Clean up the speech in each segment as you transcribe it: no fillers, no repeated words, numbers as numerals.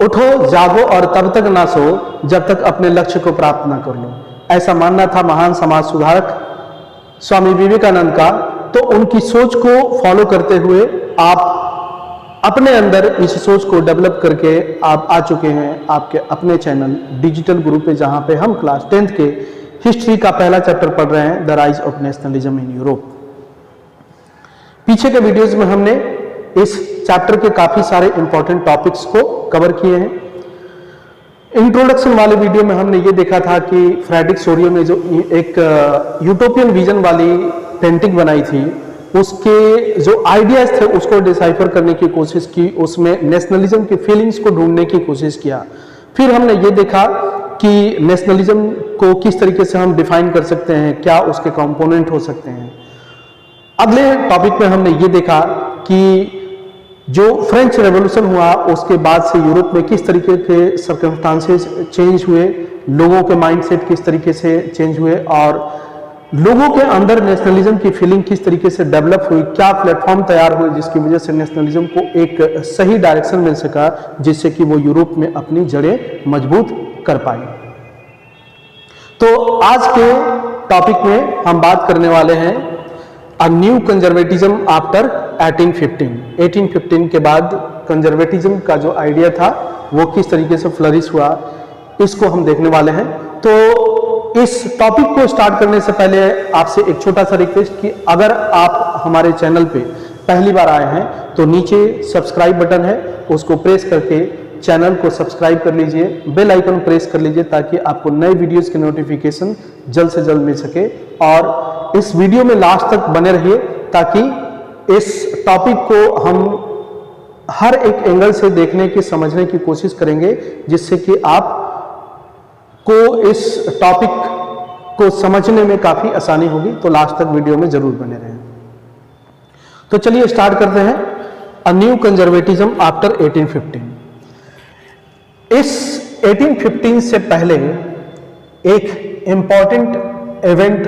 उठो जागो और तब तक ना सो जब तक अपने लक्ष्य को प्राप्त ना कर लो। ऐसा मानना था महान समाज सुधारक स्वामी विवेकानंद का। तो उनकी सोच को फॉलो करते हुए आप अपने अंदर इस सोच को डेवलप करके आप आ चुके हैं आपके अपने चैनल डिजिटल गुरु पे, जहां पे हम क्लास 10th के हिस्ट्री का पहला चैप्टर पढ़ रहे हैं, the rise of nationalism in Europe. पीछे के वीडियोज में हमने इस चैप्टर के काफी सारे इंपॉर्टेंट टॉपिक्स को कवर किए हैं। इंट्रोडक्शन वाले वीडियो में हमने ये देखा था कि फ्रेडरिक सोरियो ने जो एक यूटोपियन विजन वाली पेंटिंग बनाई थी, उसके जो आइडियाज थे उसको डिसाइफर करने की कोशिश की, उसमें नेशनलिज्म की फीलिंग्स को ढूंढने की कोशिश किया। फिर हमने ये देखा कि नेशनलिज्म को किस तरीके से हम डिफाइन कर सकते हैं, क्या उसके कंपोनेंट हो सकते हैं। अगले टॉपिक में हमने ये देखा कि जो फ्रेंच रेवोल्यूशन हुआ उसके बाद से यूरोप में किस तरीके के सर्कमस्टांसेस चेंज हुए, लोगों के माइंडसेट किस तरीके से चेंज हुए और लोगों के अंदर नेशनलिज्म की फीलिंग किस तरीके से डेवलप हुई, क्या प्लेटफॉर्म तैयार हुए जिसकी वजह से नेशनलिज्म को एक सही डायरेक्शन मिल सका, जिससे कि वो यूरोप में अपनी जड़ें मजबूत कर पाए। तो आज के टॉपिक में हम बात करने वाले हैं अ न्यू कंजर्वेटिज्म आफ्टर 1815। 1815 के बाद कंजर्वेटिज्म का जो आइडिया था वो किस तरीके से फ्लरिश हुआ, इसको हम देखने वाले हैं। तो इस टॉपिक को स्टार्ट करने से पहले आपसे एक छोटा सा रिक्वेस्ट कि अगर आप हमारे चैनल पे पहली बार आए हैं तो नीचे सब्सक्राइब बटन है, उसको प्रेस करके चैनल को सब्सक्राइब कर लीजिए, बेल आइकन प्रेस कर लीजिए ताकि आपको नए वीडियोस के नोटिफिकेशन जल्द से जल्द मिल सके। और इस वीडियो में लास्ट तक बने रहिए ताकि इस टॉपिक को हम हर एक एंगल से देखने की, समझने की कोशिश करेंगे, जिससे कि आप को इस टॉपिक को समझने में काफी आसानी होगी। तो लास्ट तक वीडियो में जरूर बने रहें। तो चलिए स्टार्ट करते हैं अ न्यू कंजर्वेटिज्म आफ्टर 1815। इस 1815 से पहले एक इंपॉर्टेंट इवेंट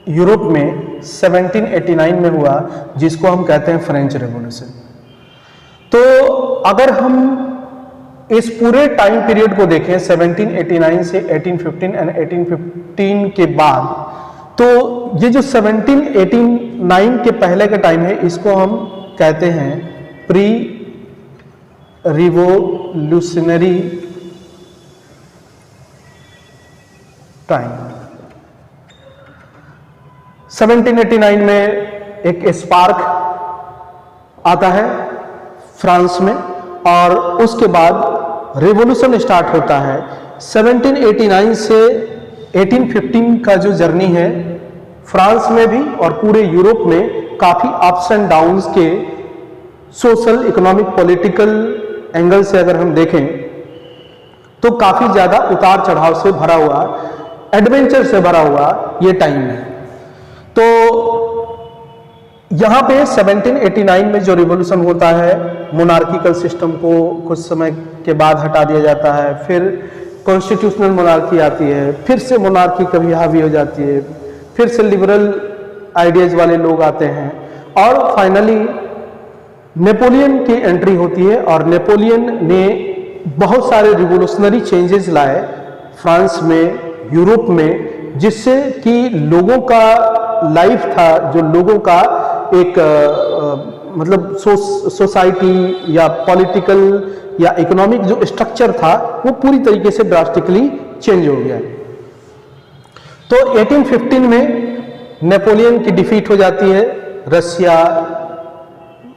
यूरोप में 1789 में हुआ जिसको हम कहते हैं फ्रेंच रेवोल्यूशन। तो अगर हम इस पूरे टाइम पीरियड को देखें 1789 से 1815 एंड 1815 के बाद, तो ये जो 1789 के पहले का टाइम है इसको हम कहते हैं प्री रिवोल्यूशनरी टाइम। 1789 में एक स्पार्क आता है फ्रांस में और उसके बाद रिवॉल्यूशन स्टार्ट होता है। 1789 से 1815 का जो जर्नी है फ्रांस में भी और पूरे यूरोप में काफी अप्स एंड डाउन्स के सोशल, इकोनॉमिक, पॉलिटिकल एंगल से अगर हम देखें तो काफी ज्यादा उतार चढ़ाव से भरा हुआ, एडवेंचर से भरा हुआ ये टाइम है। तो यहाँ पे 1789 में जो रिवॉल्यूशन होता है, मोनार्किकल सिस्टम को कुछ समय के बाद हटा दिया जाता है, फिर कॉन्स्टिट्यूशनल मोनार्की आती है, फिर से मोनार्की कभी हावी हो जाती है, फिर से लिबरल आइडियाज वाले लोग आते हैं और फाइनली नेपोलियन की एंट्री होती है। और नेपोलियन ने बहुत सारे रिवोल्यूशनरी चेंजेस लाए फ्रांस में, यूरोप में, जिससे कि लोगों का लाइफ था, जो लोगों का एक मतलब सोसाइटी या पॉलिटिकल या इकोनॉमिक जो स्ट्रक्चर था वो पूरी तरीके से ड्रास्टिकली चेंज हो गया। तो 1815 में नेपोलियन की डिफीट हो जाती है। रशिया,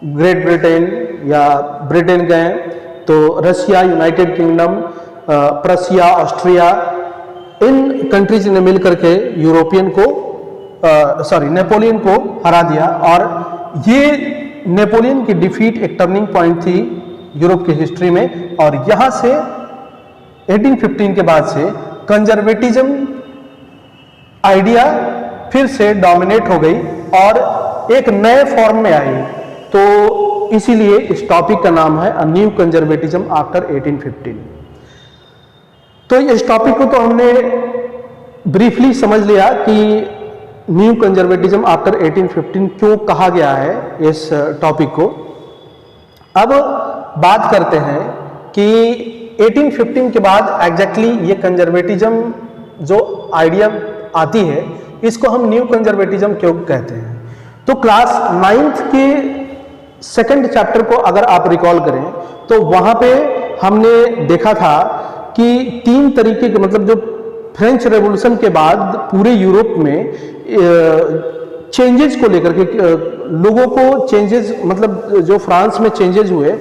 ग्रेट ब्रिटेन या ब्रिटेन गए तो Russia, United Kingdom, Prussia, Austria, इन कंट्रीज ने मिलकर के नेपोलियन को हरा दिया। और ये नेपोलियन की डिफीट एक टर्निंग पॉइंट थी यूरोप की हिस्ट्री में। और यहां से 1815 के बाद से कंजर्वेटिज्म आइडिया फिर से डोमिनेट हो गई और एक नए फॉर्म में आई। तो इसीलिए इस टॉपिक का नाम है अ न्यू कंजर्वेटिज्म आफ्टर 1815। तो इस टॉपिक को तो हमने ब्रीफली समझ लिया कि न्यू कंजर्वेटिज्म आफ्टर 1815 क्यों कहा गया है इस टॉपिक को। अब बात करते हैं कि 1815 के बाद एग्जैक्टली ये कंजर्वेटिज्म जो आइडिया आती है, इसको हम न्यू कंजर्वेटिज्म क्यों कहते हैं। तो क्लास 9th के सेकंड चैप्टर को अगर आप रिकॉल करें तो वहां पे हमने देखा था कि 3 तरीके के, मतलब जो फ्रेंच रेवोल्यूशन के बाद पूरे यूरोप में चेंजेस को लेकर के लोगों को चेंजेस, मतलब जो फ्रांस में चेंजेस हुए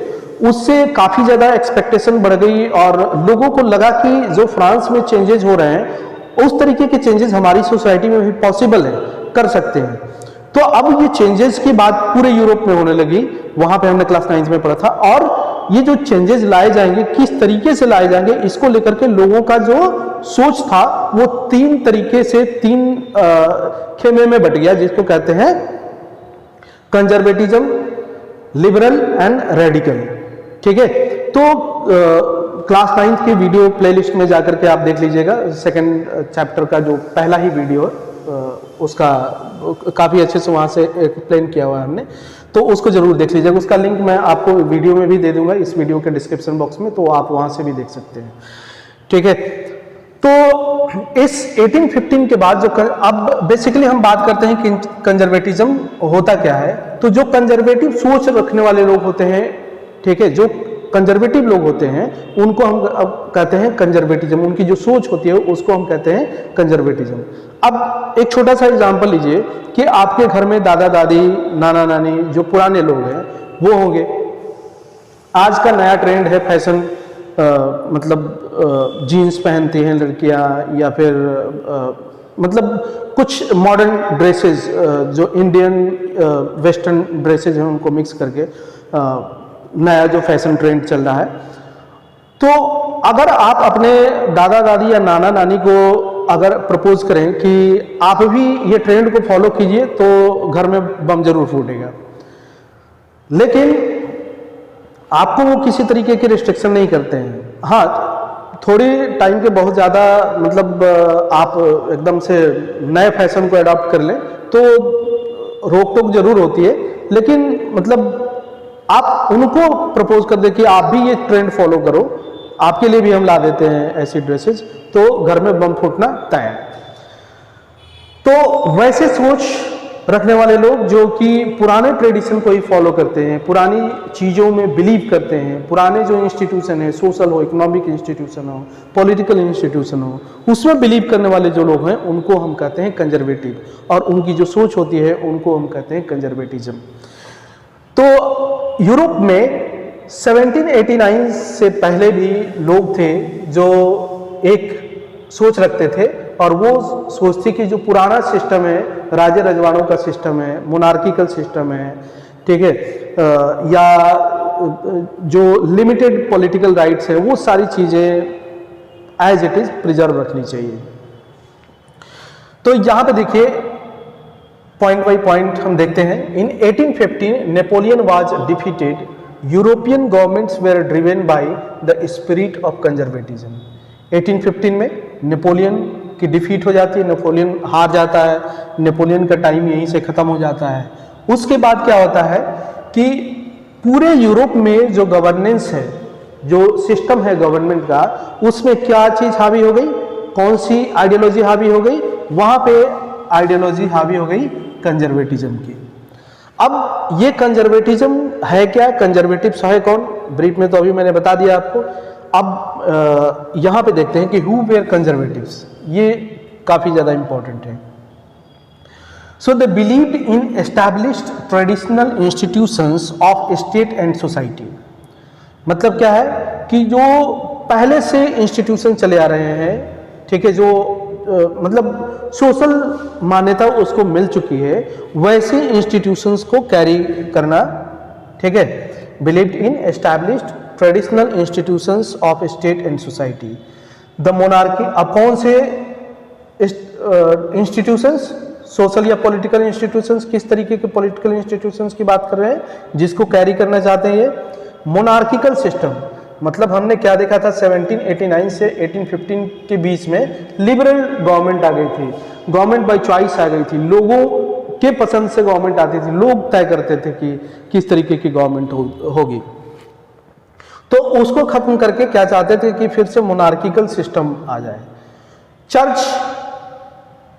उससे काफ़ी ज़्यादा एक्सपेक्टेशन बढ़ गई और लोगों को लगा कि जो फ्रांस में चेंजेस हो रहे हैं उस तरीके के चेंजेस हमारी सोसाइटी में भी पॉसिबल है, कर सकते हैं। तो अब ये चेंजेस की बात पूरे यूरोप में होने लगी, वहां पे हमने क्लास 9 में पढ़ा था। और ये जो चेंजेस लाए जाएंगे किस तरीके से लाए जाएंगे, इसको लेकर के लोगों का जो सोच था वो 3 तरीके से 3 खेमे में बट गया, जिसको कहते हैं कंजर्वेटिज्म, लिबरल एंड रेडिकल। ठीक है, तो क्लास 9 की वीडियो प्लेलिस्ट में जाकर के आप देख लीजिएगा, सेकंड चैप्टर का जो पहला ही वीडियो है उसका काफ़ी अच्छे से वहाँ से एक्सप्लेन किया हुआ है हमने, तो उसको जरूर देख लीजिएगा। उसका लिंक मैं आपको वीडियो में भी दे दूंगा, इस वीडियो के डिस्क्रिप्शन बॉक्स में, तो आप वहाँ से भी देख सकते हैं। ठीक है, तो इस 1815 के बाद जो अब बेसिकली हम बात करते हैं कि कंजर्वेटिज्म होता क्या है। तो जो कंजर्वेटिव सोच रखने वाले लोग होते हैं, ठीक है, जो कंजर्वेटिव लोग होते हैं उनको हम अब कहते हैं कंजर्वेटिज्म, उनकी जो सोच होती है उसको हम कहते हैं कंजर्वेटिज्म। अब एक छोटा सा एग्जांपल लीजिए कि आपके घर में दादा दादी, नाना नानी जो पुराने लोग हैं वो होंगे। आज का नया ट्रेंड है फैशन, मतलब जीन्स पहनती हैं लड़कियां, या फिर मतलब कुछ मॉडर्न ड्रेसेस जो इंडियन वेस्टर्न ड्रेसेस हैं उनको मिक्स करके नया जो फैशन ट्रेंड चल रहा है। तो अगर आप अपने दादा दादी या नाना नानी को अगर प्रपोज करें कि आप भी ये ट्रेंड को फॉलो कीजिए तो घर में बम जरूर फूटेगा, लेकिन आपको वो किसी तरीके की रिस्ट्रिक्शन नहीं करते हैं। हाँ, थोड़ी टाइम के बहुत ज़्यादा मतलब आप एकदम से नए फैशन को अडॉप्ट कर लें तो रोक टोक जरूर होती है, लेकिन मतलब आप उनको प्रपोज कर दें कि आप भी ये ट्रेंड फॉलो करो, आपके लिए भी हम ला देते हैं ऐसी ड्रेसेस, तो घर में बम फूटना तय है। तो वैसे सोच रखने वाले लोग जो कि पुराने ट्रेडिशन को ही फॉलो करते हैं, पुरानी चीज़ों में बिलीव करते हैं, पुराने जो इंस्टीट्यूशन है, सोशल हो, इकोनॉमिक इंस्टीट्यूशन हो, पॉलिटिकल इंस्टीट्यूशन हो, उसमें बिलीव करने वाले जो लोग हैं उनको हम कहते हैं कंजर्वेटिव, और उनकी जो सोच होती है उनको हम कहते हैं कंजर्वेटिज्म। तो यूरोप में 1789 से पहले भी लोग थे जो एक सोच रखते थे, और वो सोच थी कि जो पुराना सिस्टम है, राजे रजवाड़ों का सिस्टम है, मोनार्किकल सिस्टम है, ठीक है, या जो लिमिटेड पॉलिटिकल राइट्स है, वो सारी चीज़ें एज इट इज प्रिजर्व रखनी चाहिए। तो यहाँ पे देखिए पॉइंट बाई पॉइंट हम देखते हैं। In 1815 Napoleon was defeated, European governments were driven by the spirit of conservatism. 1815 में नेपोलियन की डिफीट हो जाती है, नेपोलियन हार जाता है, नेपोलियन का टाइम यहीं से खत्म हो जाता है। उसके बाद क्या होता है कि पूरे यूरोप में जो गवर्नेंस है, जो सिस्टम है गवर्नमेंट का, उसमें क्या चीज हावी हो गई, कौन सी आइडियोलॉजी हावी हो गई, वहां पे आइडियोलॉजी हावी हो गई कंजर्वेटिज्म की। अब ये कंजर्वेटिज्म है क्या, कंजर्वेटिव्स है कौन, ब्रीफ में तो अभी मैंने बता दिया आपको। अब यहां पे देखते हैं कि हु वेयर कंजर्वेटिव्स, ये काफी ज्यादा इंपॉर्टेंट है। So they believed in established traditional institutions of state and society. मतलब क्या है कि जो पहले से इंस्टीट्यूशन चले आ रहे हैं, ठीक है, जो मतलब सोशल मान्यता उसको मिल चुकी है, वैसे इंस्टीट्यूशंस को कैरी करना, ठीक है। Believed in established traditional institutions of state and society. The monarchy, अब कौन से इंस्टीट्यूशंस, सोशल या पॉलिटिकल इंस्टीट्यूशंस, किस तरीके के पॉलिटिकल इंस्टीट्यूशंस की बात कर रहे हैं जिसको कैरी करना चाहते हैं ये मोनार्किकल सिस्टम। मतलब हमने क्या देखा था, 1789 से 1815 के बीच में लिबरल गवर्नमेंट आ गई थी, गवर्नमेंट बाय चॉइस आ गई थी, लोगों के पसंद से गवर्नमेंट आती थी, लोग तय करते थे कि किस तरीके की गवर्नमेंट होगी। तो उसको खत्म करके क्या चाहते थे कि फिर से मोनार्किकल सिस्टम आ जाए। चर्च,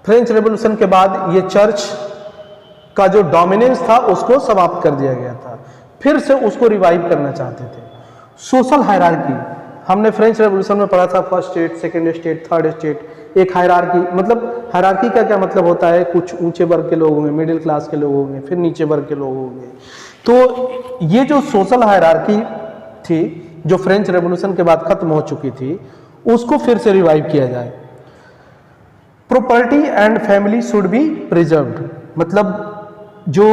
फ्रेंच रेवोल्यूशन के बाद ये चर्च का जो डोमिनेंस था उसको समाप्त कर दिया गया था, फिर से उसको रिवाइव करना चाहते थे। सोशल हायरार्की, हमने फ्रेंच रेवोल्यूशन में पढ़ा था, first state, second state, third state, एक हायरार्की। मतलब हायरार्की का क्या मतलब होता है, कुछ ऊंचे वर्ग के लोग होंगे, मिडिल क्लास के लोग होंगे, फिर नीचे वर्ग के लोग होंगे। तो ये जो सोशल हायरार्की थी जो फ्रेंच रेवोल्यूशन के बाद खत्म हो चुकी थी, उसको फिर से रिवाइव किया जाए। Property and family should be preserved, मतलब जो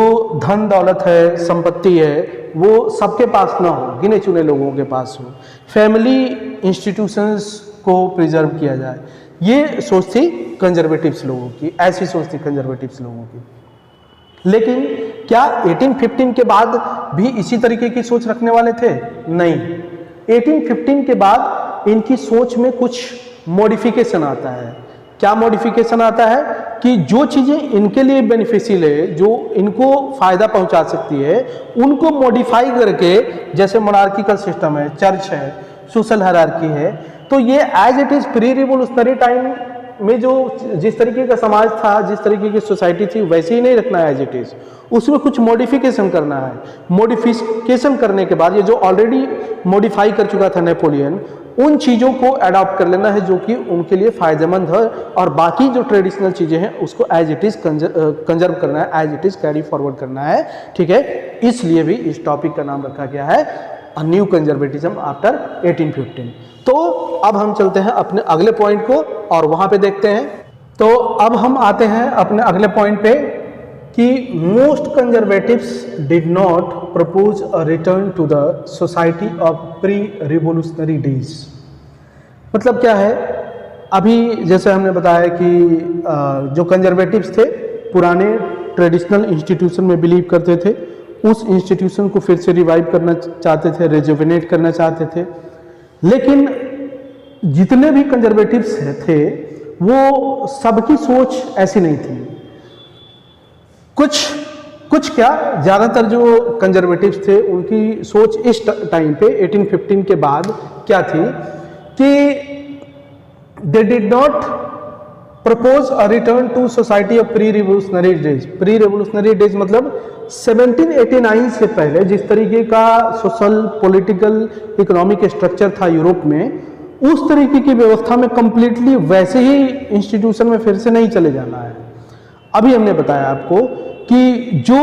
धन दौलत है, संपत्ति है, वो सबके पास ना हो, गिने चुने लोगों के पास हो। फैमिली इंस्टीट्यूशंस को प्रिजर्व किया जाए। ये सोच थी कंजर्वेटिव्स लोगों की, ऐसी सोच थी कंजर्वेटिव्स लोगों की। लेकिन क्या 1815 के बाद भी इसी तरीके की सोच रखने वाले थे? नहीं। 1815 के बाद इनकी सोच में कुछ मॉडिफिकेशन आता है। क्या मॉडिफिकेशन आता है कि जो चीजें इनके लिए बेनिफिशियल है, जो इनको फायदा पहुंचा सकती है, उनको मॉडिफाई करके, जैसे मोनार्किकल सिस्टम है, चर्च है, सोशल हायरार्की है, तो ये as it is pre revolutionary time में जो जिस तरीके का समाज था, जिस तरीके की सोसाइटी थी, वैसे ही नहीं रखना है एज इट इज, उसमें कुछ मॉडिफिकेशन करना है। मॉडिफिकेशन करने के बाद ये जो ऑलरेडी मॉडिफाई कर चुका था नेपोलियन, उन चीज़ों को अडॉप्ट कर लेना है जो कि उनके लिए फायदेमंद है, और बाकी जो ट्रेडिशनल चीज़ें हैं उसको एज इट इज कंजर्व करना है, as it is carry forward करना है। ठीक है, इसलिए भी इस टॉपिक का नाम रखा गया है अ न्यू कंजर्वेटिज्म आफ्टर 1815। तो अब हम चलते हैं अपने अगले पॉइंट को और वहां पे देखते हैं। तो अब हम आते हैं अपने अगले पॉइंट पे कि most conservatives did not propose a return to the society of pre revolutionary days. मतलब क्या है, अभी जैसे हमने बताया कि जो कंजर्वेटिव्स थे पुराने ट्रेडिशनल इंस्टीट्यूशन में बिलीव करते थे, उस इंस्टीट्यूशन को फिर से रिवाइव करना चाहते थे, रिजुविनेट करना चाहते थे। लेकिन जितने भी कंजर्वेटिव्स थे वो सबकी सोच ऐसी नहीं थी। कुछ क्या, ज़्यादातर जो कंजर्वेटिव्स थे उनकी सोच इस टाइम पे 1815 के बाद क्या थी कि they did not propose a return to society of pre revolutionary days. Pre revolutionary days मतलब 1789 से पहले जिस तरीके का सोशल, पॉलिटिकल, इकोनॉमिक स्ट्रक्चर था यूरोप में, उस तरीके की व्यवस्था में कंप्लीटली वैसे ही इंस्टीट्यूशन में फिर से नहीं चले जाना है। अभी हमने बताया आपको कि जो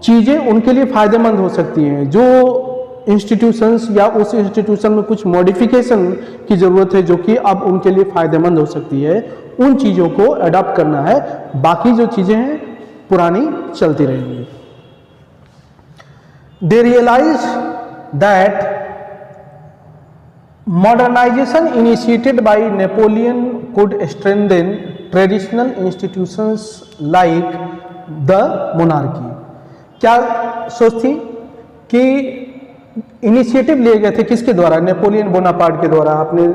चीज़ें उनके लिए फायदेमंद हो सकती हैं, जो इंस्टीट्यूशंस या उस इंस्टीट्यूशन में कुछ मॉडिफिकेशन की ज़रूरत है जो कि अब उनके लिए फायदेमंद हो सकती है, उन चीज़ों को अडॉप्ट करना है। बाकी जो चीज़ें हैं पुरानी चलती रहेंगी। They realise that modernisation initiated by Napoleon could strengthen traditional institutions like the monarchy. क्या सोच थी कि इनिशिएटिव लिए गए थे किसके द्वारा? नेपोलियन बोनापार्ट के द्वारा। आपने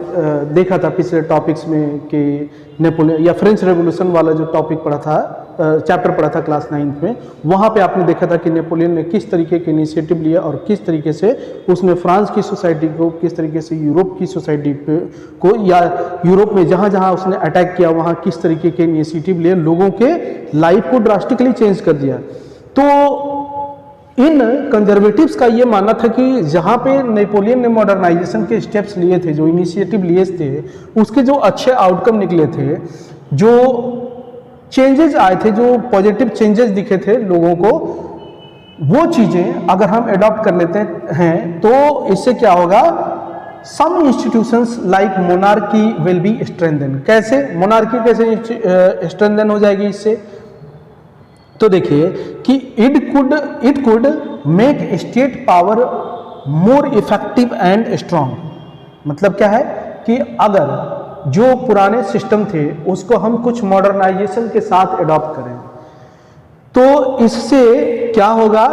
देखा था पिछले टॉपिक्स में कि नेपोलियन या फ्रेंच रेवोल्यूशन वाला जो टॉपिक पढ़ा था, चैप्टर पढ़ा था क्लास 9th में, वहाँ पे आपने देखा था कि नेपोलियन ने किस तरीके के इनिशिएटिव लिया और किस तरीके से उसने फ्रांस की सोसाइटी को, किस तरीके से यूरोप की सोसाइटी को, या यूरोप में जहाँ जहाँ उसने अटैक किया वहाँ किस तरीके के इनिशिएटिव लिए लोगों के लाइफ को ड्रास्टिकली चेंज कर दिया। तो इन कंजर्वेटिव्स का ये मानना था कि जहाँ पे नेपोलियन ने मॉडर्नाइजेशन के स्टेप्स लिए थे, जो इनिशिएटिव लिए थे, उसके जो अच्छे आउटकम निकले थे, जो चेंजेस आए थे, जो पॉजिटिव चेंजेस दिखे थे लोगों को, वो चीज़ें अगर हम अडॉप्ट कर लेते हैं तो इससे क्या होगा, some institutions like monarchy will be strengthen. कैसे मोनार्की कैसे स्ट्रेंथन हो जाएगी इससे? तो देखिए कि it could make state power more effective and strong. मतलब क्या है कि अगर जो पुराने सिस्टम थे उसको हम कुछ मॉडर्नाइजेशन के साथ अडॉप्ट करें तो इससे क्या होगा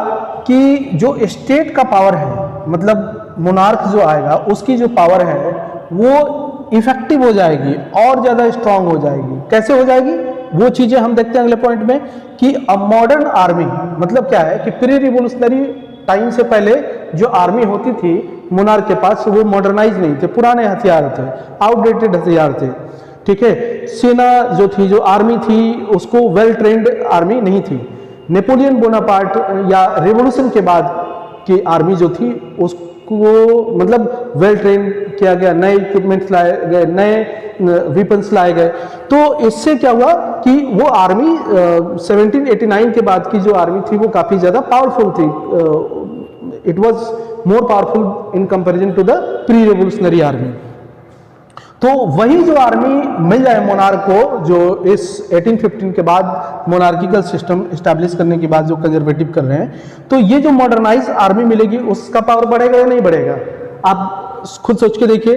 कि जो स्टेट का पावर है, मतलब मोनार्क जो आएगा उसकी जो पावर है वो इफेक्टिव हो जाएगी और ज़्यादा स्ट्रांग हो जाएगी। कैसे हो जाएगी वो चीज़ें हम देखते हैं अगले पॉइंट में कि अ मॉडर्न आर्मी, मतलब क्या है कि प्री रिवोल्यूशनरी टाइम से पहले जो आर्मी होती थी मोनार्क के पास, वो मॉडर्नाइज नहीं थे, पुराने हथियार थे, आउटडेटेड हथियार थे। ठीक है, सेना जो थी, जो आर्मी थी, उसको वेल ट्रेंड आर्मी नहीं थी। नेपोलियन बोनापार्ट या रिवॉल्यूशन के बाद की आर्मी जो थी उसको मतलब वेल ट्रेन किया गया, नए इक्विपमेंट्स लाए गए, नए वेपन्स लाए गए। तो इससे क्या हुआ कि वो आर्मी 1789 के बाद की जो आर्मी थी वो काफ़ी ज़्यादा पावरफुल थी। It was more powerful in comparison to the pre revolutionary army. तो वही जो आर्मी मिल जाए मोनार्क को, जो इस 1815 के बाद मोनार्किकल सिस्टम इस्टेब्लिश करने के बाद जो कंजर्वेटिव कर रहे हैं, तो ये जो मॉडर्नाइज आर्मी मिलेगी उसका पावर बढ़ेगा या नहीं बढ़ेगा? आप खुद सोच के देखिए।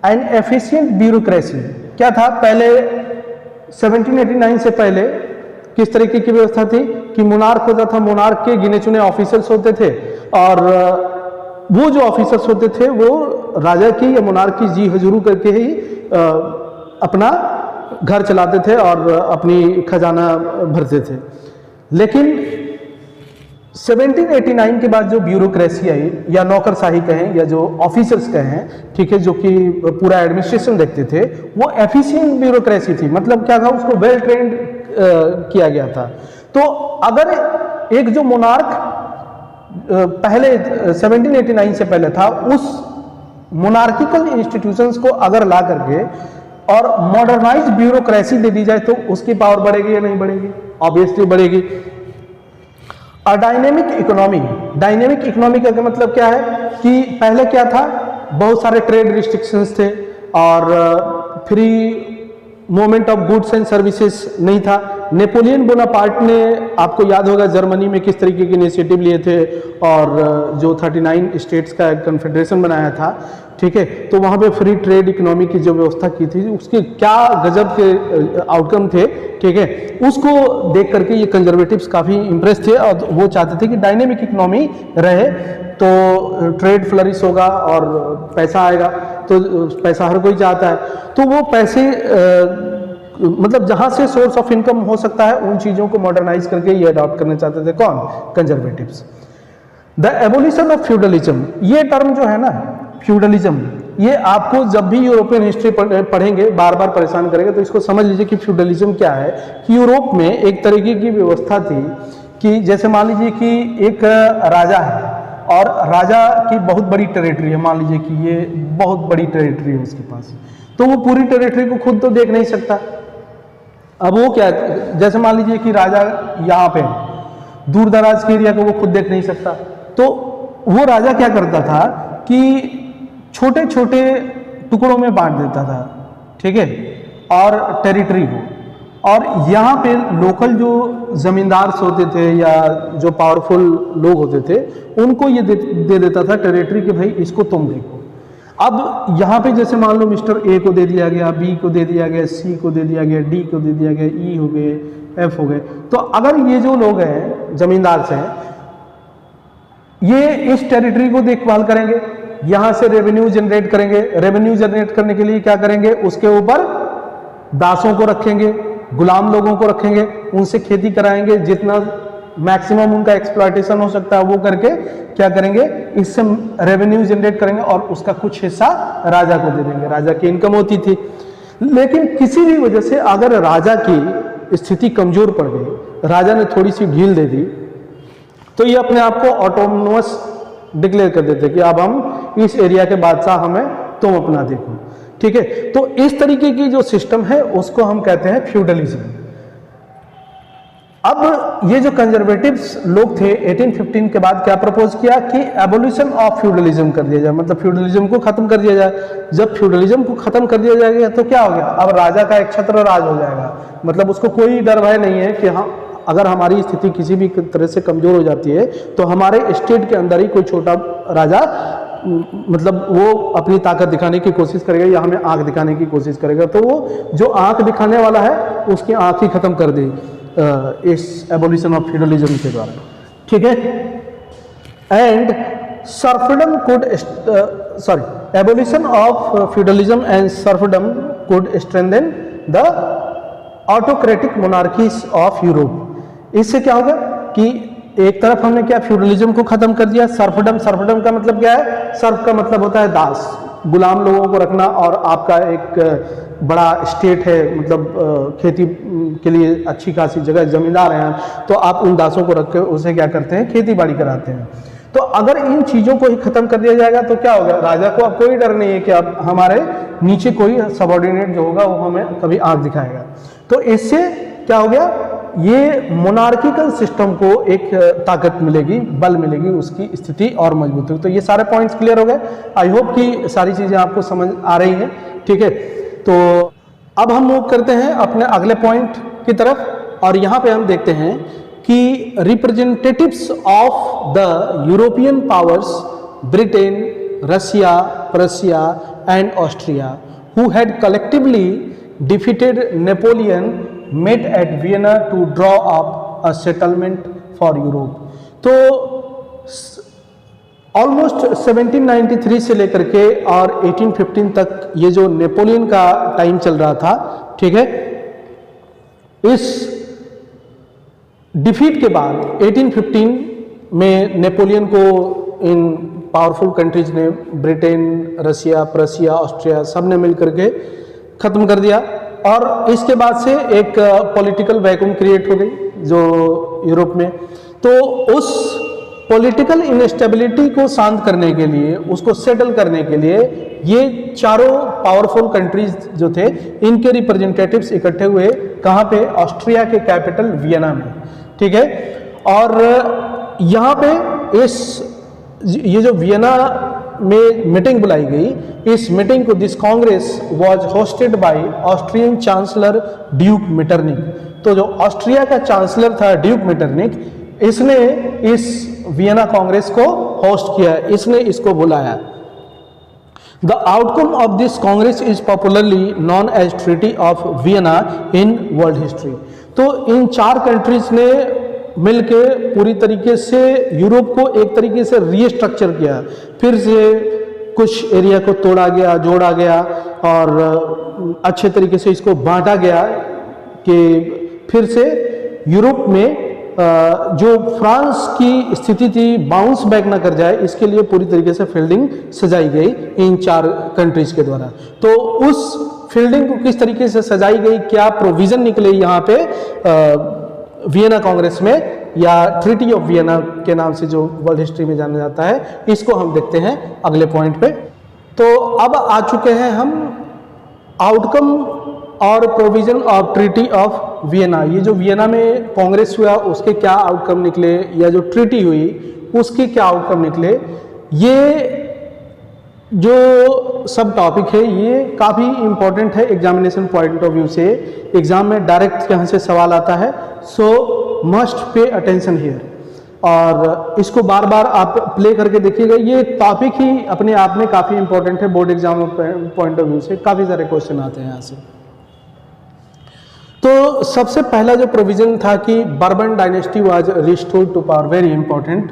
एन एफिशिएंट ब्यूरोक्रेसी क्या था पहले 1789 से पहले? किस तरीके की व्यवस्था थी कि मोनार्क होता था, मोनार्क के गिने चुने ऑफिसर्स होते थे, और वो जो ऑफिसर्स होते थे वो राजा की या मोनार्क की जी हजूरू करके ही अपना घर चलाते थे और अपनी खजाना भरते थे। लेकिन 1789 के बाद जो ब्यूरोक्रेसी आई या नौकरशाही कहें या जो ऑफिसर्स कहें, ठीक है, जो कि पूरा एडमिनिस्ट्रेशन देखते थे, वो एफिशिएंट ब्यूरोक्रेसी थी। मतलब क्या था, उसको वेल ट्रेंड किया गया था। तो अगर एक जो मोनार्क पहले 1789 से पहले था, उस मोनार्किकल इंस्टीट्यूशंस को अगर ला करके और मॉडर्नाइज ब्यूरोक्रेसी दे दी जाए तो उसकी पावर बढ़ेगी या नहीं बढ़ेगी? ऑब्वियसली बढ़ेगी। डायनेमिक इकोनॉमी, डायनेमिक इकोनॉमी का मतलब क्या है कि पहले क्या था, बहुत सारे ट्रेड रिस्ट्रिक्शंस थे और free movement of goods and services नहीं था। नेपोलियन बोनापार्ट ने, आपको याद होगा, जर्मनी में किस तरीके के इनिशिएटिव लिए थे और जो 39 स्टेट्स का एक कन्फेडरेशन बनाया था, ठीक है, तो वहाँ पे फ्री ट्रेड इकोनॉमी की जो व्यवस्था की थी, उसके क्या गजब के आउटकम थे, ठीक है, उसको देख करके ये कंजर्वेटिव्स काफ़ी इंप्रेस थे और वो चाहते थे कि डायनेमिक इकोनॉमी रहे तो ट्रेड फ्लरिश होगा और पैसा आएगा। तो पैसा हर कोई चाहता है, तो वो पैसे मतलब जहाँ से सोर्स ऑफ इनकम हो सकता है उन चीज़ों को मॉडर्नाइज करके ये अडॉप्ट करना चाहते थे। कौन? Conservatives. The abolition of feudalism, ये टर्म जो है ना, फ्यूडलिज्म, ये आपको जब भी यूरोपियन हिस्ट्री पढ़ेंगे बार बार परेशान करेगा। तो इसको समझ लीजिए कि फ्यूडलिज्म क्या है। कि यूरोप में एक तरीके की व्यवस्था थी कि जैसे मान लीजिए कि एक राजा है और राजा की बहुत बड़ी टेरिटरी है, मान लीजिए कि ये बहुत बड़ी टेरिटरी है उसके पास, तो वो पूरी टेरिटरी को खुद तो देख नहीं सकता। अब वो क्या, जैसे मान लीजिए कि राजा यहाँ पे दूर दराज के एरिया को वो खुद देख नहीं सकता, तो वो राजा क्या करता था कि छोटे छोटे टुकड़ों में बांट देता था, ठीक है, और टेरिटरी को, और यहाँ पे लोकल जो जमींदार होते थे या जो पावरफुल लोग होते थे उनको ये दे देता था टेरिटरी कि भाई इसको तुम देखो। अब यहाँ पे जैसे मान लो मिस्टर ए को दे दिया गया, बी को दे दिया गया, सी को दे दिया गया, डी को दे दिया गया, ई हो गए, एफ हो गए। तो अगर ये जो लोग हैं जमींदार से हैं, ये इस टेरिटरी को देखभाल करेंगे, यहाँ से रेवेन्यू जनरेट करेंगे। रेवेन्यू जनरेट करने के लिए क्या करेंगे, उसके ऊपर दासों को रखेंगे, गुलाम लोगों को रखेंगे, उनसे खेती कराएंगे, जितना मैक्सिमम उनका एक्सप्लॉयटेशन हो सकता है वो करके क्या करेंगे, इससे रेवेन्यू जनरेट करेंगे और उसका कुछ हिस्सा राजा को दे देंगे। राजा की इनकम होती थी। लेकिन किसी भी वजह से अगर राजा की स्थिति कमजोर पड़ गई, राजा ने थोड़ी सी ढील दे दी, तो ये अपने आप को ऑटोनोमस डिक्लेयर कर देते कि अब हम इस एरिया के बादशाह हमें, तुम अपना देखो, ठीक है। तो इस तरीके की जो सिस्टम है उसको हम कहते हैं फ्यूडलिज्म। अब ये जो कंजर्वेटिव्स लोग थे 1815 के बाद क्या प्रपोज किया कि एबोल्यूशन ऑफ फ्यूडलिज्म कर दिया जाए, मतलब फ्यूडलिज्म को खत्म कर दिया जाए। जब फ्यूडलिज्म को खत्म कर दिया जाएगा तो क्या हो गया, अब राजा का एक छत्र राज हो जाएगा। मतलब उसको कोई डर भय नहीं है कि हाँ, अगर हमारी स्थिति किसी भी तरह से कमजोर हो जाती है तो हमारे स्टेट के अंदर ही कोई छोटा राजा मतलब वो अपनी ताकत दिखाने की कोशिश करेगा या हमें आंख दिखाने की कोशिश करेगा, तो वो जो आंख दिखाने वाला है उसकी आंख ही खत्म कर दी इस एबोल्यूशन ऑफ फ्यूडलिज्म के द्वारा, ठीक है। And serfdom could abolition of feudalism and serfdom could strengthen the autocratic monarchies of Europe. इससे क्या होगा कि एक तरफ हमने क्या फ्यूडलिज्म को खत्म कर दिया, सर्फडम। सर्फडम का मतलब क्या है? सर्फ का मतलब होता है दास, गुलाम लोगों को रखना, और आपका एक बड़ा स्टेट है, मतलब खेती के लिए अच्छी खासी जगह, जमींदार हैं, तो आप उन दासों को रख के उसे क्या करते हैं? खेती बाड़ी कराते हैं। तो अगर इन चीज़ों को ही खत्म कर दिया जाएगा तो क्या होगा? राजा को अब कोई डर नहीं है कि अब हमारे नीचे कोई सबऑर्डिनेट जो होगा वो हमें कभी आंख दिखाएगा। तो इससे क्या हो गया? ये मोनार्किकल सिस्टम को एक ताकत मिलेगी, बल मिलेगी, उसकी स्थिति और मजबूत होगी। तो ये सारे पॉइंट्स क्लियर हो गए। आई होप कि सारी चीज़ें आपको समझ आ रही हैं, ठीक है। तो अब हम मूव करते हैं अपने अगले पॉइंट की तरफ, और यहाँ पे हम देखते हैं कि representatives of the European powers, Britain, Russia, Prussia and Austria, who had collectively defeated Napoleon, met at Vienna to draw up a settlement for Europe। तो ऑलमोस्ट 1793 से लेकर के और 1815 तक ये जो नेपोलियन का टाइम चल रहा था, ठीक है, इस डिफीट के बाद 1815 में नेपोलियन को इन पावरफुल कंट्रीज ने, ब्रिटेन, रसिया, प्रसिया, ऑस्ट्रिया, सब ने मिलकर के खत्म कर दिया। और इसके बाद से एक पॉलिटिकल वैक्यूम क्रिएट हो गई जो यूरोप में। तो उस पॉलिटिकल इनस्टेबिलिटी को शांत करने के लिए, उसको सेटल करने के लिए, ये चारों पावरफुल कंट्रीज जो थे, इनके रिप्रेजेंटेटिव्स इकट्ठे हुए। कहाँ पे? ऑस्ट्रिया के कैपिटल वियना में, ठीक है। और यहाँ पे ये जो वियना में मीटिंग बुलाई गई, इस मीटिंग को, this Congress was hosted by Austrian chancellor Duke Metternich. तो जो ऑस्ट्रिया का चांसलर था ड्यूक मेटरनिक, इसने इस वियना कांग्रेस को होस्ट किया, इसने इसको बुलाया। The outcome of this congress is popularly known as treaty of Vienna in world history. तो इन चार कंट्रीज ने मिलके पूरी तरीके से यूरोप को एक तरीके से रीस्ट्रक्चर किया, फिर से कुछ एरिया को तोड़ा गया, जोड़ा गया, और अच्छे तरीके से इसको बांटा गया कि फिर से यूरोप में जो फ्रांस की स्थिति थी बाउंस बैक ना कर जाए, इसके लिए पूरी तरीके से फील्डिंग सजाई गई इन चार कंट्रीज के द्वारा। तो उस फील्डिंग को किस तरीके से सजाई गई, क्या प्रोविजन निकले यहाँ पे वियना कांग्रेस में, या ट्रीटी ऑफ वियना के नाम से जो वर्ल्ड हिस्ट्री में जाना जाता है, इसको हम देखते हैं अगले पॉइंट पे। तो अब आ चुके हैं हम आउटकम और provision of treaty of Vienna. ये जो वियना में कांग्रेस हुआ उसके क्या आउटकम निकले, या जो ट्रीटी हुई उसके क्या आउटकम निकले, ये जो सब टॉपिक है ये काफ़ी इंपॉर्टेंट है एग्जामिनेशन पॉइंट ऑफ व्यू से। एग्जाम में डायरेक्ट यहाँ से सवाल आता है, सो मस्ट पे अटेंशन हियर, और इसको बार बार आप प्ले करके देखिएगा। ये टॉपिक ही अपने आप में काफ़ी इंपॉर्टेंट है, board exam point of view से काफ़ी सारे क्वेश्चन आते हैं यहाँ से। तो सबसे पहला जो प्रोविजन था कि Bourbon dynasty was restored to power, very important,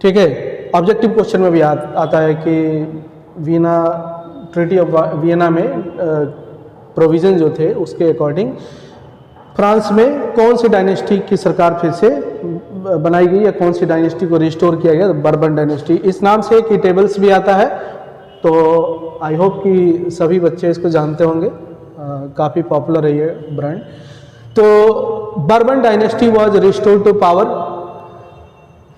ठीक है। ऑब्जेक्टिव क्वेश्चन में भी आता है कि वियना, ट्रीटी ऑफ वियना में प्रोविजन जो थे उसके अकॉर्डिंग फ्रांस में कौन सी डायनेस्टी की सरकार फिर से बनाई गई, या कौन सी डायनेस्टी को रिस्टोर किया गया, बर्बन डायनेस्टी। इस नाम से की टेबल्स भी आता है, तो आई होप कि सभी बच्चे इसको जानते होंगे, काफ़ी पॉपुलर है ये ब्रांड। तो Bourbon dynasty was restored to power.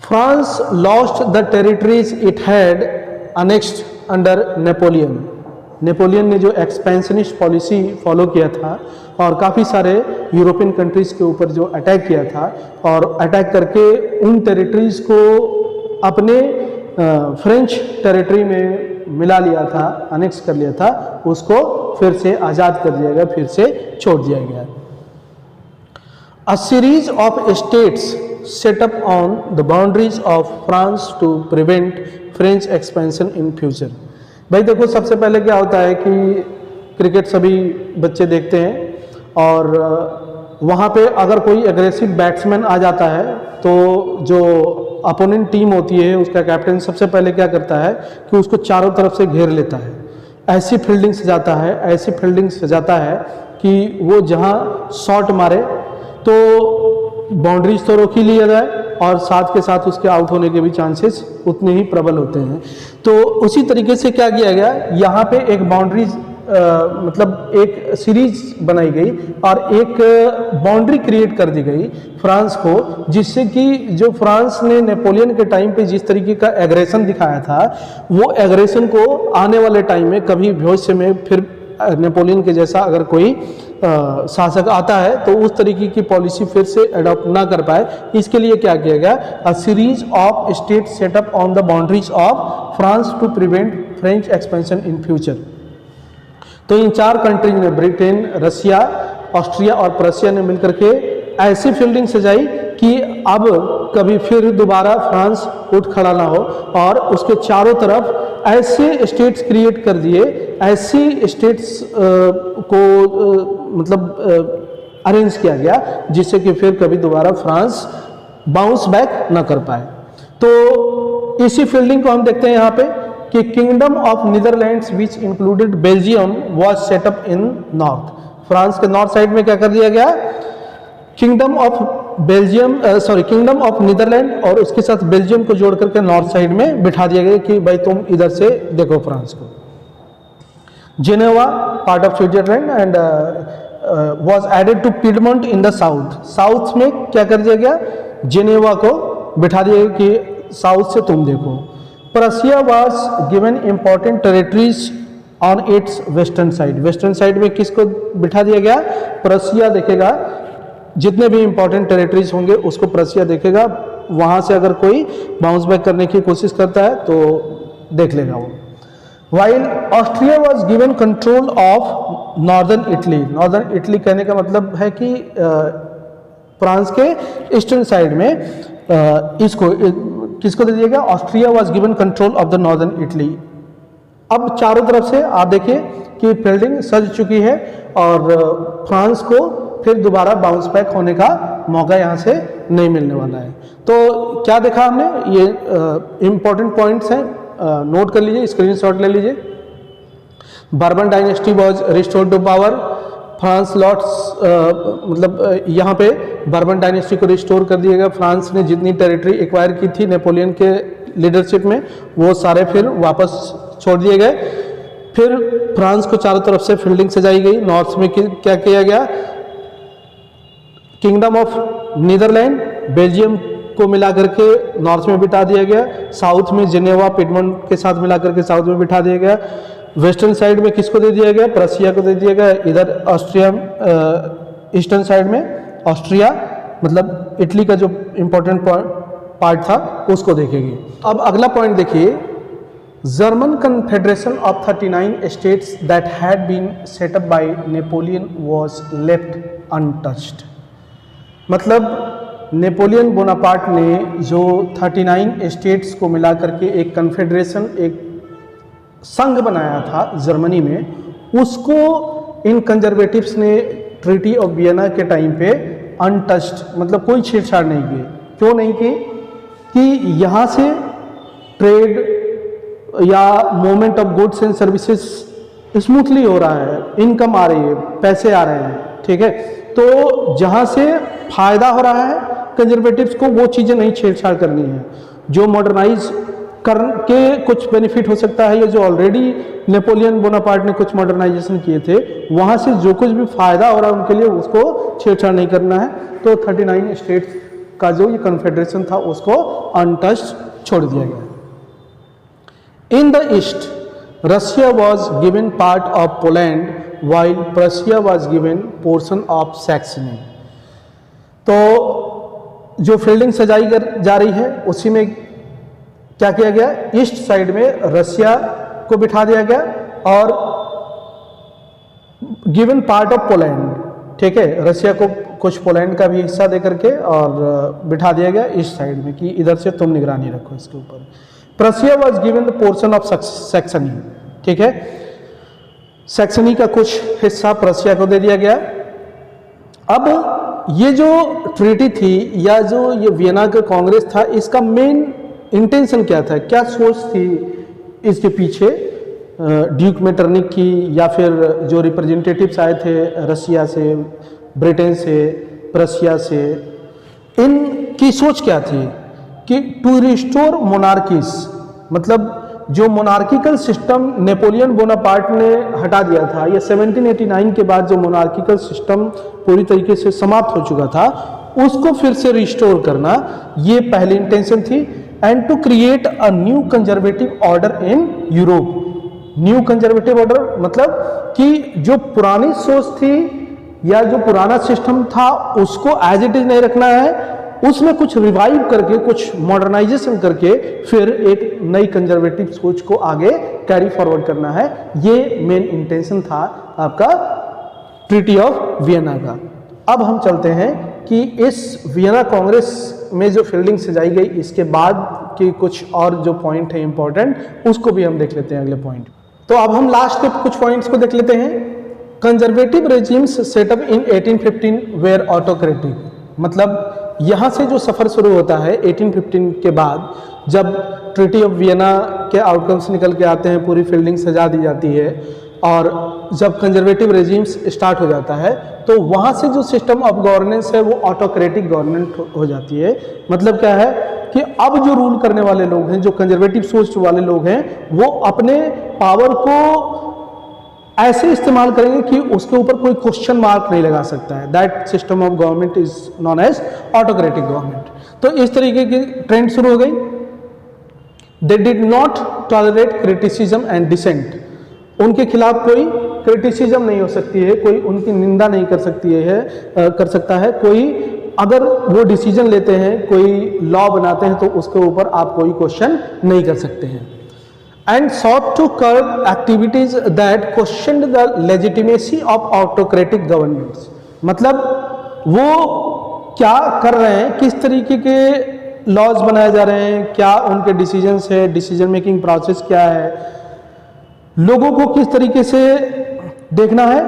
France lost the territories it had annexed under Napoleon. Napoleon ने जो एक्सपेंशनिस्ट पॉलिसी फॉलो किया था और काफ़ी सारे यूरोपियन कंट्रीज़ के ऊपर जो अटैक किया था, और अटैक करके उन टेरिटरीज़ को अपने फ्रेंच टेरिटरी में मिला लिया था, अनेक्स कर लिया था, उसको फिर से आज़ाद कर दिया गया, फिर से छोड़ दिया गया। A series of states set up on the boundaries of France to prevent French expansion in future। भाई देखो, सबसे पहले क्या होता है कि क्रिकेट सभी बच्चे देखते हैं, और वहाँ पे अगर कोई एग्रेसिव बैट्समैन आ जाता है तो जो अपोनेंट टीम होती है उसका कैप्टन सबसे पहले क्या करता है कि उसको चारों तरफ से घेर लेता है, ऐसी फील्डिंग सजाता है, ऐसी फील्डिंग सजाता है कि वो जहाँ शॉट मारे तो बाउंड्रीज तो रोक ही लिया जाए और साथ के साथ उसके आउट होने के भी चांसेस उतने ही प्रबल होते हैं। तो उसी तरीके से क्या किया गया, यहाँ पे एक बाउंड्रीज मतलब एक सीरीज बनाई गई और एक बाउंड्री क्रिएट कर दी गई फ्रांस को, जिससे कि जो फ्रांस ने नेपोलियन के टाइम पे जिस तरीके का एग्रेशन दिखाया था, वो एग्रेशन को आने वाले टाइम में कभी भविष्य में फिर नेपोलियन के जैसा अगर कोई शासक आता है तो उस तरीके की पॉलिसी फिर से अडॉप्ट ना कर पाए। इसके लिए क्या किया गया, a series of state set up on the boundaries of France to prevent French expansion in future. तो इन 4 कंट्रीज ने, ब्रिटेन, रसिया, ऑस्ट्रिया और प्रशिया ने मिलकर के ऐसी फील्डिंग सजाई कि अब कभी फिर दोबारा फ्रांस उठ खड़ा ना हो, और उसके चारों तरफ ऐसे स्टेट्स क्रिएट कर दिए, ऐसी स्टेट्स को मतलब अरेंज किया गया जिससे कि फिर कभी दोबारा फ्रांस बाउंस बैक ना कर पाए। तो इसी फील्डिंग को हम देखते हैं यहाँ पे कि kingdom of Netherlands which included Belgium was set up in north. France के नॉर्थ साइड में क्या कर दिया गया, kingdom of kingdom of Netherland और उसके साथ बेल्जियम को जोड़ करके नॉर्थ साइड में बिठा दिया गया कि भाई तुम इधर से देखो फ्रांस को। Geneva part of Switzerland and was added to Piedmont in the south. South में क्या कर दिया गया, जेनेवा को बिठा दिया गया कि साउथ से तुम देखो। Prussia was given important territories on it's western side. Western side में किसको बिठा दिया गया, प्रशिया देखेगा, जितने भी इंपॉर्टेंट टेरिटरीज होंगे उसको प्रशिया देखेगा, वहां से अगर कोई बाउंस बैक करने की कोशिश करता है तो देख लेगा वो। While Austria was given control of northern Italy. Northern Italy कहने का मतलब है कि फ्रांस के ईस्टर्न साइड में इसको किसको दे दिया गया, Austria was given control of the northern Italy. अब चारों तरफ से आप देखिए कि फील्डिंग सज चुकी है और फ्रांस को फिर दोबारा बाउंस बैक होने का मौका यहाँ से नहीं मिलने वाला है। तो क्या देखा हमने, ये इंपॉर्टेंट पॉइंट्स हैं, नोट कर लीजिए, स्क्रीनशॉट ले लीजिए। Bourbon dynasty was restored to power. France लॉट्स मतलब यहाँ पे बर्बन डायनेस्टी को रिस्टोर कर दिया गया। फ्रांस ने जितनी टेरिटरी एक्वायर की थी नेपोलियन के लीडरशिप में, वो सारे फिर वापस छोड़ दिए गए। फिर फ्रांस को चारों तरफ से फील्डिंग सजाई गई। नॉर्थ में क्या किया गया, किंगडम ऑफ नीदरलैंड बेल्जियम को मिला करके नॉर्थ में बिठा दिया गया। साउथ में जेनेवा पिडमोंट के साथ मिला करके साउथ में बिठा दिया गया। वेस्टर्न साइड में किसको दे दिया गया, प्रशिया को दे दिया गया। इधर ऑस्ट्रिया, ईस्टर्न साइड में ऑस्ट्रिया मतलब इटली का जो इंपॉर्टेंट पार्ट था उसको देखेगी। अब अगला पॉइंट देखिए, German confederation of 39 states that had been set up by Napoleon was left untouched. मतलब नेपोलियन बोनापार्ट ने जो 39 स्टेट्स को मिला करके एक कन्फेडरेशन, एक संघ बनाया था जर्मनी में, उसको इन कंजर्वेटिव्स ने ट्रीटी ऑफ वियना के टाइम पे अनटच्ड मतलब कोई छेड़छाड़ नहीं की। क्यों नहीं की कि यहाँ से ट्रेड या movement of goods and services smoothly हो रहा है, इनकम आ रही है, पैसे आ रहे हैं, ठीक है। तो जहाँ से फायदा हो रहा है कंजर्वेटिव्स को वो चीज़ें नहीं छेड़छाड़ करनी है। जो मॉडर्नाइज करके कुछ बेनिफिट हो सकता है, या जो ऑलरेडी नेपोलियन बोनापार्ट ने कुछ मॉडर्नाइजेशन किए थे वहाँ से जो कुछ भी फायदा हो रहा है उनके लिए उसको छेड़छाड़ नहीं करना है। तो 39 स्टेट्स का जो ये कन्फेडरेशन था उसको अनटच्ड छोड़ दिया गया। In the east Russia was given part of Poland while Prussia was given portion of Saxony. तो जो फील्डिंग सजाई जा रही है उसी में क्या किया गया, ईस्ट साइड में रशिया को बिठा दिया गया और गिवन पार्ट ऑफ पोलैंड, ठीक है, रशिया को कुछ पोलैंड का भी हिस्सा दे करके और बिठा दिया गया ईस्ट साइड में कि इधर से तुम निगरानी रखो इसके ऊपर। Prussia was given the portion of Saxony, ठीक है, सैक्सनी का कुछ हिस्सा प्रशिया को दे दिया गया। अब ये जो ट्रीटी थी या जो ये वियना का कांग्रेस था, इसका मेन इंटेंशन क्या था, क्या सोच थी इसके पीछे ड्यूक मेटरनिक की, या फिर जो रिप्रेजेंटेटिव्स आए थे रशिया से, ब्रिटेन से, प्रशिया से, इनकी सोच क्या थी कि टू रिस्टोर मोनार्कीज, मतलब जो मोनार्किकल सिस्टम नेपोलियन बोनापार्ट ने हटा दिया था, या 1789 के बाद जो मोनार्किकल सिस्टम पूरी तरीके से समाप्त हो चुका था, उसको फिर से रिस्टोर करना, ये पहली इंटेंशन थी। And to create a new conservative order in Europe. New conservative order मतलब कि जो पुरानी सोच थी या जो पुराना सिस्टम था उसको एज इट इज नहीं रखना है, उसमें कुछ रिवाइव करके, कुछ मॉडर्नाइजेशन करके फिर एक नई कंजर्वेटिव सोच को आगे कैरी फॉरवर्ड करना है। ये मेन इंटेंशन था आपका ट्रीटी ऑफ वियना का। अब हम चलते हैं कि इस वियना कांग्रेस में जो फील्डिंग सजाई गई, इसके बाद के कुछ और जो पॉइंट है इंपॉर्टेंट, उसको भी हम देख लेते हैं अगले पॉइंट। तो अब हम लास्ट के कुछ पॉइंट्स को देख लेते हैं। Conservative regimes set up in 1815 were autocratic, मतलब यहाँ से जो सफ़र शुरू होता है 1815 के बाद, जब ट्रीटी ऑफ वियना के आउटकम्स निकल के आते हैं, पूरी फील्डिंग सजा दी जाती है और जब कंजर्वेटिव रेजिम्स स्टार्ट हो जाता है, तो वहाँ से जो सिस्टम ऑफ गवर्नेंस है वो ऑटोक्रेटिक गवर्नमेंट हो जाती है। मतलब क्या है कि अब जो रूल करने वाले लोग हैं, जो कंजर्वेटिव सोच वाले लोग हैं, वो अपने पावर को ऐसे इस्तेमाल करेंगे कि उसके ऊपर कोई क्वेश्चन मार्क नहीं लगा सकता है। That system of government is known as autocratic government. तो इस तरीके की ट्रेंड शुरू हो गई। They did not tolerate criticism and dissent, उनके खिलाफ कोई क्रिटिसिज्म नहीं हो सकती है, कोई उनकी निंदा नहीं कर सकता है। कोई अगर वो डिसीजन लेते हैं, कोई लॉ बनाते हैं, तो उसके ऊपर आप कोई क्वेश्चन नहीं कर सकते हैं। And sought to curb activities that questioned the legitimacy of autocratic governments, मतलब वो क्या कर रहे हैं, किस तरीके के लॉज बनाए जा रहे हैं, क्या उनके डिसीजंस है, डिसीजन मेकिंग प्रोसेस क्या है, लोगों को किस तरीके से देखना है,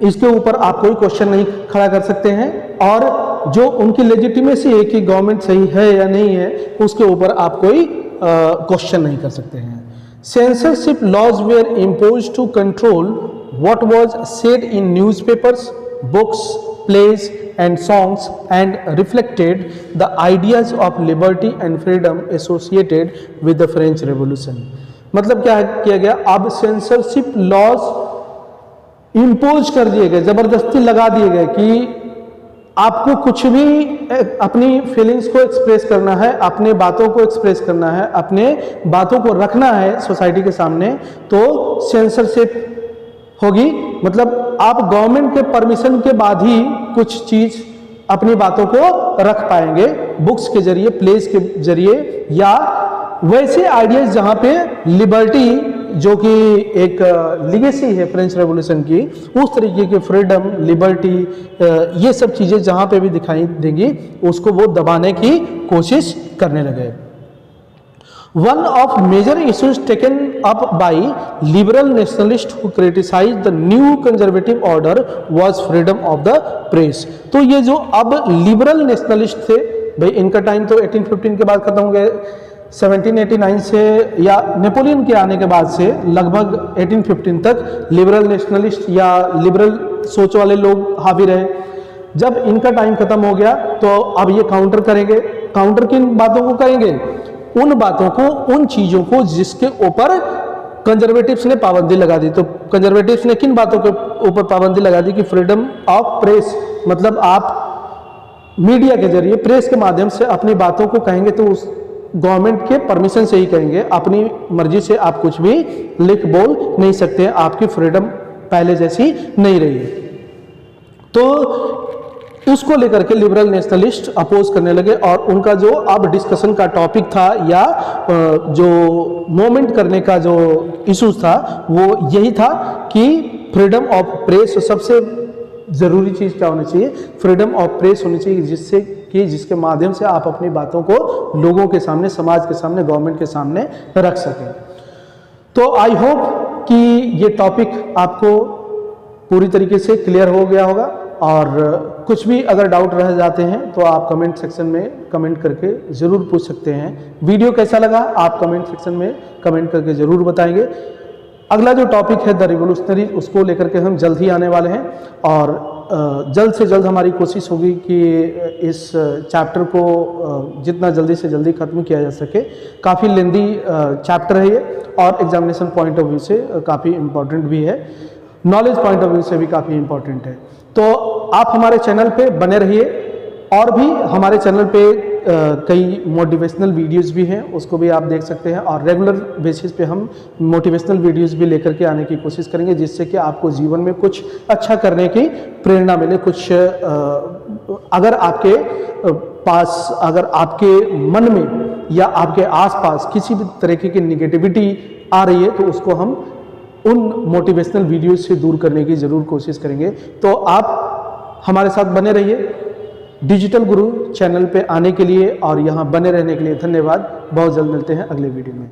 इसके ऊपर आप कोई क्वेश्चन नहीं खड़ा कर सकते हैं। और जो उनकी लेजिटिमेसी है कि गवर्नमेंट सही है या नहीं है, उसके ऊपर आप कोई क्वेश्चन नहीं कर सकते हैं। Censorship laws were impose to control what was said in newspapers, books, plays and songs and reflected the ideas of liberty and freedom associated with the French revolution. मतलब क्या किया गया, अब सेंसरशिप लॉज इम्पोज कर दिए गए, जबरदस्ती लगा दिए गए कि आपको कुछ भी अपनी फीलिंग्स को एक्सप्रेस करना है, अपने बातों को एक्सप्रेस करना है, अपने बातों को रखना है सोसाइटी के सामने, तो सेंसरशिप होगी। मतलब आप गवर्नमेंट के परमिशन के बाद ही कुछ चीज अपनी बातों को रख पाएंगे, बुक्स के जरिए, प्लेस के जरिए, या वैसे आइडियाज जहाँ पे लिबर्टी, जो कि एक लिगेसी है फ्रेंच रेवोल्यूशन की, उस तरीके की फ्रीडम, लिबर्टी, ये सब चीज़ें जहाँ पे भी दिखाई देंगी, उसको वो दबाने की कोशिश करने लगे। One of major issues taken up by liberal nationalist who criticize the new conservative order was freedom of the press. तो ये जो अब लिबरल नेशनलिस्ट थे, भाई इनका टाइम तो 1815 के बाद खत्म हो गया, 1789 से या नेपोलियन के आने के बाद से लगभग 1815 तक लिबरल नेशनलिस्ट या लिबरल सोच वाले लोग हावी रहे। जब इनका टाइम खत्म हो गया तो अब ये काउंटर करेंगे। काउंटर किन बातों को करेंगे? उन बातों को, उन चीज़ों को जिसके ऊपर कंजर्वेटिव्स ने पाबंदी लगा दी। तो कंजर्वेटिव्स ने किन बातों के ऊपर पाबंदी लगा दी कि फ्रीडम ऑफ प्रेस, मतलब आप मीडिया के जरिए, प्रेस के माध्यम से अपनी बातों को कहेंगे तो उस गवर्नमेंट के परमिशन से ही कहेंगे, अपनी मर्जी से आप कुछ भी लिख बोल नहीं सकते, आपकी फ्रीडम पहले जैसी नहीं रही। तो उसको लेकर के लिबरल नेशनलिस्ट अपोज करने लगे और उनका जो अब डिस्कशन का टॉपिक था या जो मोमेंट करने का जो इशूज था वो यही था कि फ्रीडम ऑफ प्रेस, सबसे ज़रूरी चीज़ क्या होनी चाहिए? फ्रीडम ऑफ प्रेस होनी चाहिए, जिससे कि जिसके माध्यम से आप अपनी बातों को लोगों के सामने, समाज के सामने, गवर्नमेंट के सामने रख सकें। तो आई होप कि ये टॉपिक आपको पूरी तरीके से क्लियर हो गया होगा, और कुछ भी अगर डाउट रह जाते हैं तो आप कमेंट सेक्शन में कमेंट करके ज़रूर पूछ सकते हैं। वीडियो कैसा लगा आप कमेंट सेक्शन में कमेंट करके ज़रूर बताएंगे। अगला जो टॉपिक है द रिवोल्यूशनरी, उसको लेकर के हम जल्द ही आने वाले हैं, और जल्द से जल्द हमारी कोशिश होगी कि इस चैप्टर को जितना जल्दी से जल्दी ख़त्म किया जा सके। काफ़ी लेंदी चैप्टर है ये और एग्जामिनेशन पॉइंट ऑफ व्यू से काफ़ी इम्पोर्टेंट भी है, नॉलेज पॉइंट ऑफ व्यू से भी काफ़ी इम्पोर्टेंट है। तो आप हमारे चैनल पे बने रहिए और भी हमारे चैनल पे कई मोटिवेशनल वीडियोस भी हैं, उसको भी आप देख सकते हैं और रेगुलर बेसिस पे हम मोटिवेशनल वीडियोस भी लेकर के आने की कोशिश करेंगे, जिससे कि आपको जीवन में कुछ अच्छा करने की प्रेरणा मिले। कुछ अगर आपके पास, अगर आपके मन में या आपके आसपास किसी भी तरीके की निगेटिविटी आ रही है तो उसको हम उन मोटिवेशनल वीडियोस से दूर करने की ज़रूर कोशिश करेंगे। तो आप हमारे साथ बने रहिए। डिजिटल गुरु चैनल पे आने के लिए और यहाँ बने रहने के लिए धन्यवाद। बहुत जल्द मिलते हैं अगले वीडियो में।